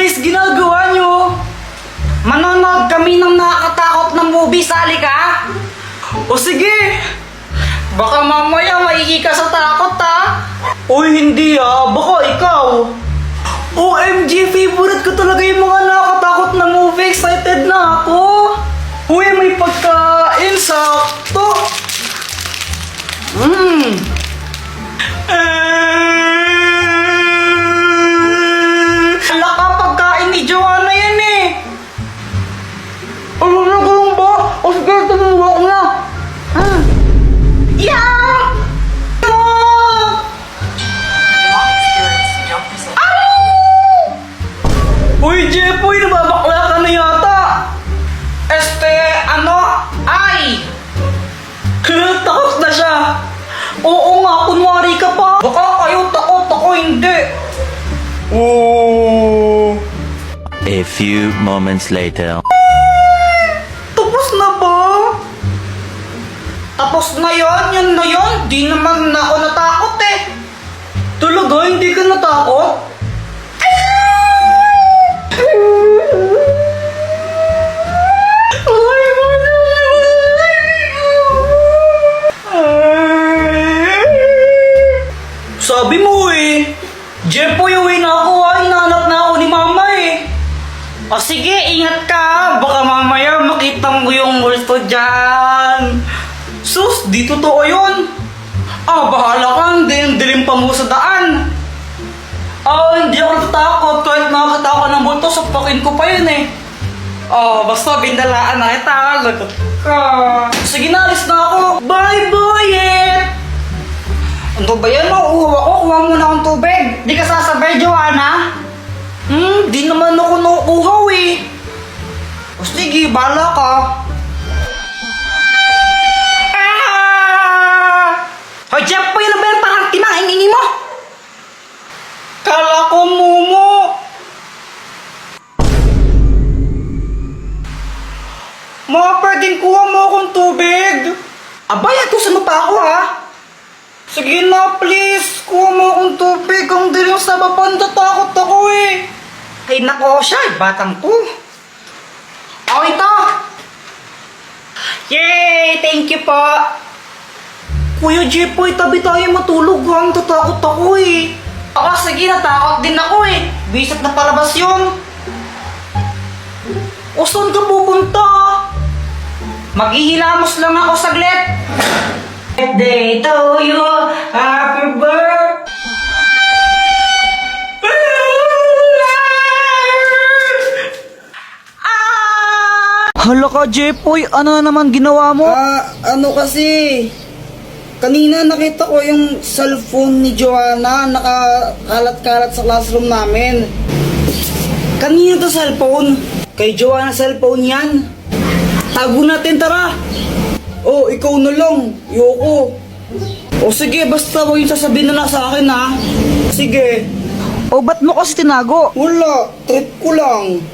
guys ginagawa nyo? Manonood kami ng nakakatakot na movie, sali ka? O sige, baka mamaya maigi ka sa takot ha? Uy hindi baka ikaw. OMG, favorite ko talaga yung mga nakakatakot na movie. Excited na ako. Uy, may pagkain, sakto. Hala ka, pagkain ni Joanna yan eh. Ano na gano'n ba? O sige, tumuha ko na. Yeah! Uy, Jepoy, nababakla ka na yata. Ay! Takot na siya. Oo nga, kunwari ka pa. Baka kayo takot, ako hindi. Oh. A few moments later. Tapos na ba? Tapos na yun, yun na yun. Di naman na ako natakot eh. Talaga, hindi ka natakot? Sabi mo eh, Jepoy, uwi na ako hinahanap na ako ni mama eh. O sige, ingat ka, baka mamaya makita mo yung multo dyan. Sus, di totoo yun. Bahala ka, hindi dilim pa mo sa daan. Hindi ako natatakot, kahit nakakita ako ng multo, sapakin ko pa yun eh. Basta bindalaan na kita, lagot ka. Sige na, alis na ako. Bye, boyet! Ano ba yan? Mauuhaw ako. Kuha muna akong tubig. Di ka sasabay, Joanna? Di naman ako nauuhaw eh. O sige, bala ka. Hoy, Jeff, po yun na ba yan? Parang timang ingingi mo. Kala ko, Mumu. Mga pwedeng kuha mo akong tubig. Abay, atusan mo pa ako ha. Sige na, please. Kuha mo akong tubig. Ang dilim sa baba, natatakot ako eh. Ay, nako siya. Batang to. Ito. Yay! Thank you po. Kuya Jepoy, tabi tayo matulog ha. Natatakot ako eh. Sige, natakot din ako eh. Bisat na palabas yun. O, saan ka pupunta? Maghihilamos lang ako saglit. Birthday to you, happy birthday. Hala ka, Jepoy, ano na naman ginawa mo? Kasi kanina nakita ko yung cellphone ni Joanna nakakalat-kalat sa classroom namin. Kanina to cellphone? Kay Joanna cellphone yan. Tago natin, tara. Ikaw na lang. Yoko. Sige, basta huwag yung sasabihin na sa akin ha. Sige. Ba't mo kasi tinago? Wala. Trip ko lang.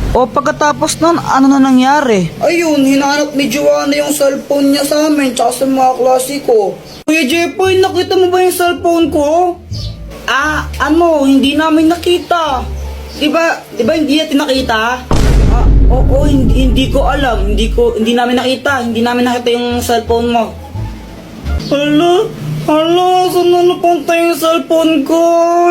Pagkatapos nun, ano na nangyari? Ayun, hinanap ni Joanna yung cellphone niya sa amin tsaka sa mga klase ko. Kuya Jepoy, nakita mo ba yung cellphone ko? Hindi namin nakita. Diba hindi natin nakita? Oo, hindi ko alam. Hindi namin nakita. Hindi namin nakita yung cellphone mo. Hala, saan na napunta yung cellphone ko?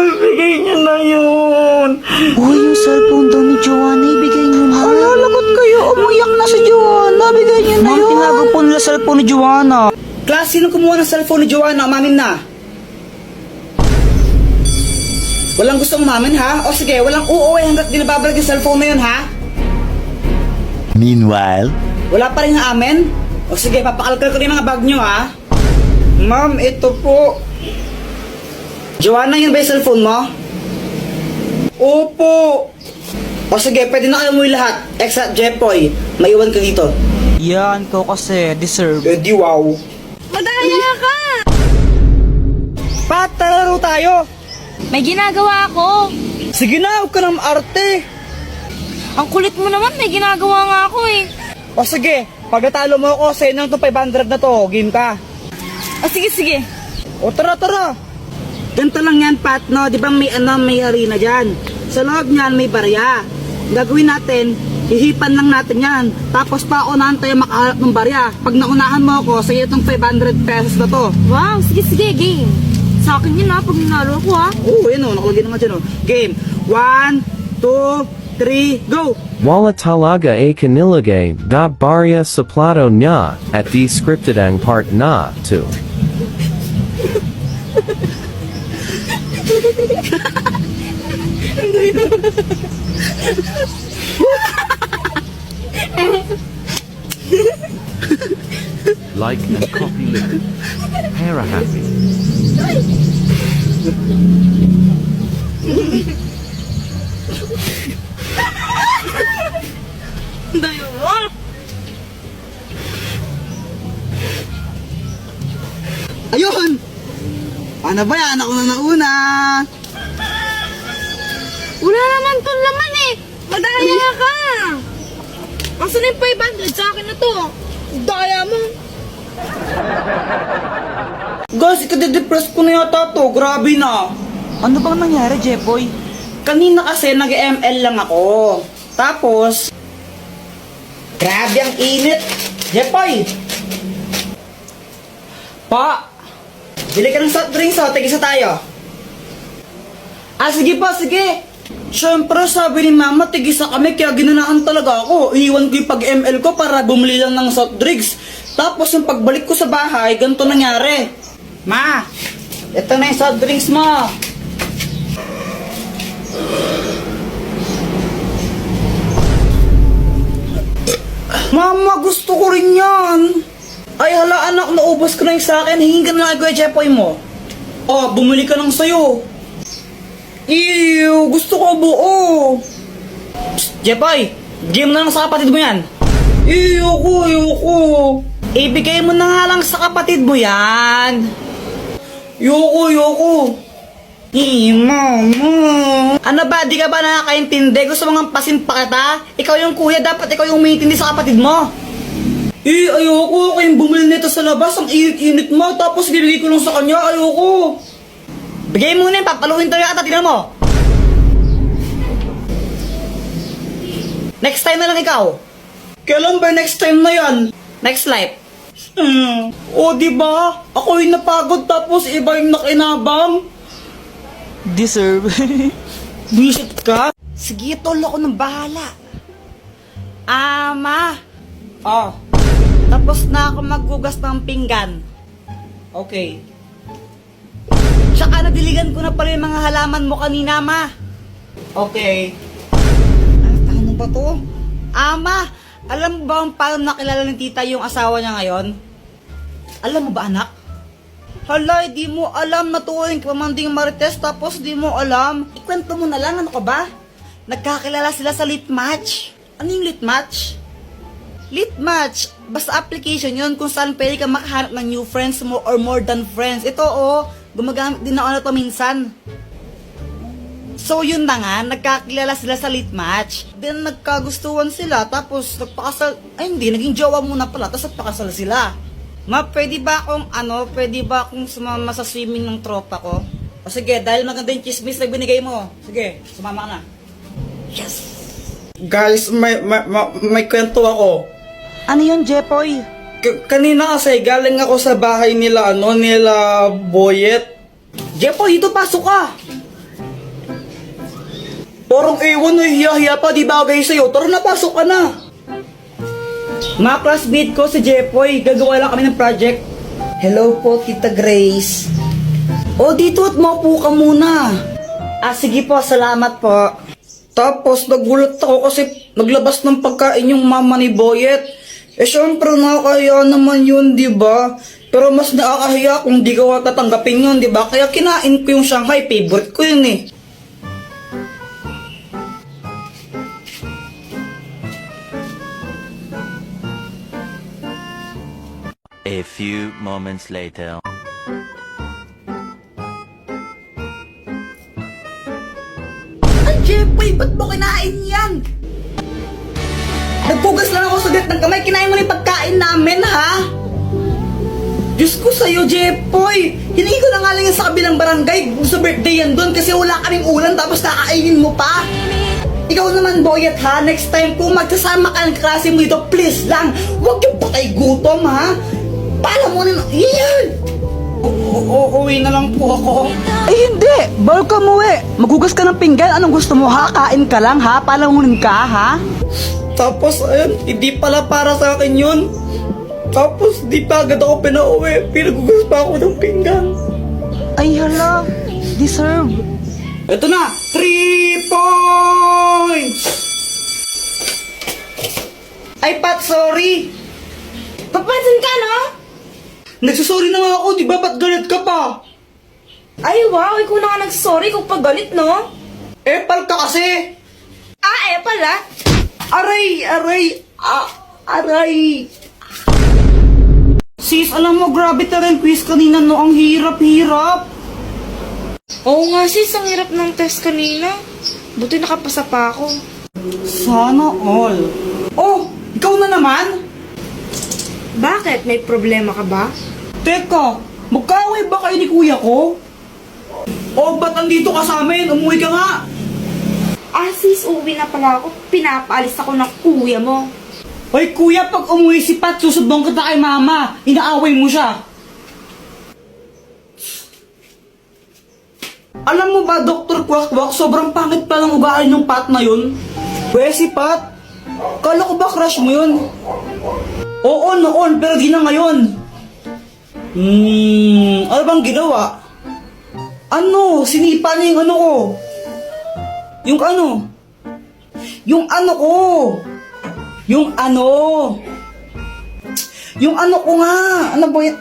Ibigay niyo na yun. Yung cellphone daw ni Joanna, ibigay niyo na. Lagot kayo, umiyak na si Joanna. Bigay niyo na yun. Tinago po nila cellphone ni Joanna. Class, sino kumuha ng cellphone ni Joanna? Umamin na. Walang gustong umamin ha? Sige, walang uuwi hanggat di nababalik yung cellphone na yun ha? Meanwhile, Wala pa rin amin? Sige, papakalkal ko rin mga bag nyo ha? Ma'am, ito po. Joanna, yun ba yung cellphone mo? Opo. Sige, pwede na kayo umuwi lahat. Except Jepoy, maiwan ka dito. Yan, ko kasi deserve. Di wow. Madaya ka! Pat, laro tayo. May ginagawa ako. Sige na, huwag ka ng arte. Ang kulit mo naman, may ginagawa nga ako eh. Sige, pag natalo mo ako, sa'yo na to 500 na to. Game ka. Sige, sige. Tara. Ganito lang yan, Pat, no? Di ba may arena dyan? Sa loob niyan may barya. Ang gagawin natin, hihipan lang natin yan. Tapos paunahan tayo makahanap ng barya. Pag naunahan mo ako, sa itong 500 pesos na to. Wow, sige, game. Sa akin yun ha, pag nanalo ko ha. Oo, yun o, nakalagay na nga dyan o. Game. 1, 2, 3, go! Wala talaga kanilagay da barya sa plato niya at di scripted ang part na to. Like and copy link. Para happy. Dayo mo. Ayun! Ano ba yan? Ako na nauna! Wala naman tong laman eh. Madaya ka. Asan na yung 500 sa akin na to? Daya mo. Guys, ikadidepress ko na yata to. Grabe na. Ano bang nangyari, Jepoy? Kanina kasi nag-ML lang ako. Tapos, grabe ang init. Jepoy! Pa! Bili ka ng soft drinks o, tigisa tayo. Ah, sige pa, sige. Siyempre, sabi ni Mama, tigisa kami, kaya ginanaan talaga ako. Iiwan ko yung pag-ML ko para bumili lang ng soft drinks. Tapos, yung pagbalik ko sa bahay, ganito nangyari. Ma, ito na yung soft drinks mo. Mama, gusto ko rin yan. Ay, hala anak, naubos ko na yung sa akin. Hingin ka na lang, Kuya Jepoy mo. Oh, bumili ka ng sayo. Ew, gusto ko buo. Psst, Jepoy, game na lang sa kapatid mo yan. Ayoko. Ibigay mo na nga lang sa kapatid mo yan. Yoko. Mama. Ano ba, di ka ba nakakaintindi? Gusto mo nga pasimpa kita? Ikaw yung kuya, dapat ikaw yung umiintindi sa kapatid mo. Ayoko. Kayong bumili nito sa labas, ang init-init mo, tapos bibigay ko lang sa kanya, ayoko. Bigay mo na yun, papaluin tayo ata, tignan mo. Next time na lang ikaw. Kailan ba next time na yan? Next life. O, diba? Ako yung napagod tapos iba yung nakinabang. Deserve. Visit ka? Sige, tol, ako ng bahala. Ama. Oh. Tapos na ako maghugas ng pinggan. Okay. Tsaka nadiligan ko na pala yung mga halaman mo kanina, ma. Okay. Ano ba to? Ama, alam mo ba kung paano nakilala ng tita yung asawa niya ngayon? Alam mo ba, anak? Hala, di mo alam na tuwing pamanding marites tapos di mo alam. Ikwento mo na lang, ano ka ba? Nagkakilala sila sa lit match. Ano yung lit match? Lit match, basta application yun kung saan pwede ka makahanap ng new friends mo or more than friends. Ito gumagamit din ako na to minsan. So yun na nga, nagkakilala sila sa lit match. Then nagkagustuhan sila, tapos nagpakasal, ay hindi, naging jowa muna pala, tapos nagpakasal sila. Ma, pwede ba akong sumama sa swimming ng tropa ko? O sige, dahil maganda yung chismis na binigay mo. Sige, sumama ka na. Yes! Guys, may kwento ako. Ano yun, Jepoy? Kanina kasi galing ako sa bahay nila, nila Boyet. Jepoy, dito pasok ka! Parang ewan, hiya-hiya pa, di bagay sa'yo. Tara na, pasok ka na! Mga classmate ko si Jepoy, gagawa lang kami ng project. Hello po, Tita Grace. O, dito at maupo ka muna. Ah, sige po, salamat po. Tapos, nagulat ako kasi naglabas ng pagkain yung mama ni Boyet. Eh, syempre, nakakahiya naman yun, di ba? Pero mas nakakahiya kung di ka tatanggapin yun, di ba? Kaya kinain ko yung Shanghai, favorite ko yun eh. A few moments later. Ay, Jepoy, ba't mo kinain yan? Nagpugas lang ako sa gat ng kamay, kinain mo na yung pagkain namin, ha? Diyos ko sa'yo, Jepoy! Hiningi ko na nga lang yan sa kabilang barangay. Gusto birthday yan doon kasi wala kaming ulan tapos kakainin mo pa. Ikaw naman, Boyet, ha? Next time kung magsasama ka ng klase mo dito, please lang, huwag yung patay gutom, ha? Pala mo na, yan! Uuwi na lang po ako. Eh, hindi! Bawal ka umuwi. Maghugas ka ng pinggan. Anong gusto mo, ha? Kain ka lang, ha? Palamunin ka, ha? Tapos, ayun, hindi pala para sa akin yun. Tapos, di pa agad ako pinauwi. Pinagugas pa ako ng pinggan. Ay, hala. Deserve. Ito na! 3 points! Ay, Pat, sorry. Papansin ka, no? Nagsasorry na nga ako, di ba? Ba't galit ka pa? Ay, wow, ikaw na nga nagsasorry kung pagalit, no? Epal ka kasi! Pala. Aray! Aray! Sis, alam mo, grabe talaga yung quiz kanina, no? Ang hirap! Oo nga, sis, ang hirap ng test kanina. Buti nakapasa pa ako. Sana all. Oh, ikaw na naman? Bakit? May problema ka ba? Teka, magkaaway ba kayo ni kuya ko? O, ba't andito ka sa amin? Umuwi ka nga! Sis, uuwi na pala ako. Pinapaalis ako ng kuya mo. Hoy kuya, pag umuwi si Pat, susubong kita kay mama. Inaaway mo siya. Alam mo ba, Dr. Quack, sobrang pangit pa ng ugali ng Pat na yun. Pwede si Pat, kala ko ba crush mo yun? Oo, noon, pero di na ngayon. Ano bang ginawa? Ano? Sinipa niya yung ano ko. Yung ano? Yung ano ko. Yung ano? Yung ano ko nga. Ano ba yan?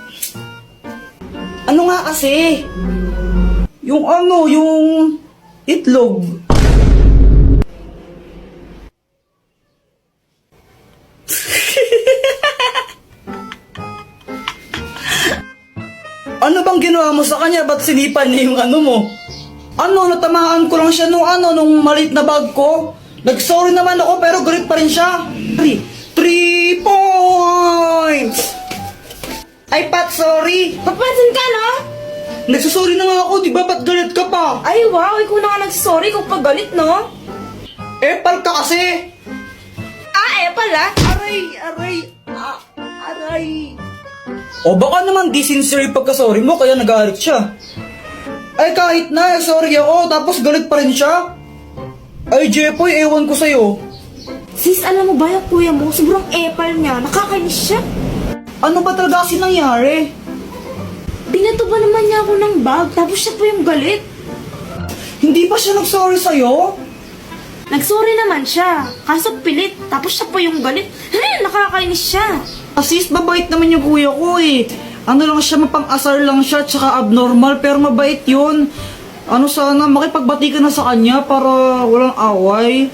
Ano nga kasi? Yung ano, yung itlog. Ano bang ginawa mo sa kanya? Ba't sinipan niya yung ano mo? Ano, natamaan ko lang siya nung maliit na bag ko. Nag-sorry naman ako pero galit pa rin siya. 3 points! Ay, Pat, sorry. Papansin ka, no? Nagsasorry na nga ako, di ba? Ba't galit ka pa? Ay, wow, ikaw na nga nagsasorry kung pagalit, no? Epal ka kasi! Pala. Aray! O baka naman di sincere yung pagkasorry mo kaya nagalit siya. Ay kahit na, sorry ako, tapos galit pa rin siya. Ay Jepoy, ewan ko sa'yo. Sis, alam mo ba yung kuya mo? Sobrang epal niya. Nakakainis siya. Ano ba talaga kasi nangyari? Binato ba naman niya ako ng bag, tapos siya pa yung galit. Hindi pa siya nag-sorry sa'yo? Nagsorry naman siya, kaso pilit, tapos siya pa yung galit. Nakakainis siya. Sis, mabait naman yung kuya ko eh. Ano lang siya, mapang-asar lang siya, tsaka abnormal, pero mabait yun. Ano sana, makipagbati ka na sa kanya para walang away.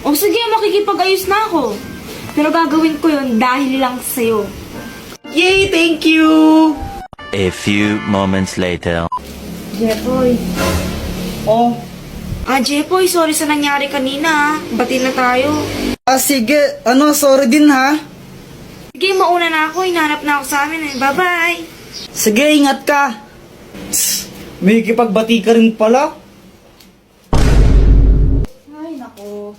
O sige, makikipag-ayos na ako. Pero gagawin ko yun dahil lang sa'yo. Yay, thank you! A few moments later. Jepoy. Oh, Jepoy, sorry sa nangyari kanina. Bati na tayo. sige, sorry din ha. Sige, mauna na ako. Hinanap na ako sa amin. Bye-bye. Sige, ingat ka. May kipagbati ka rin pala. Ay, nako.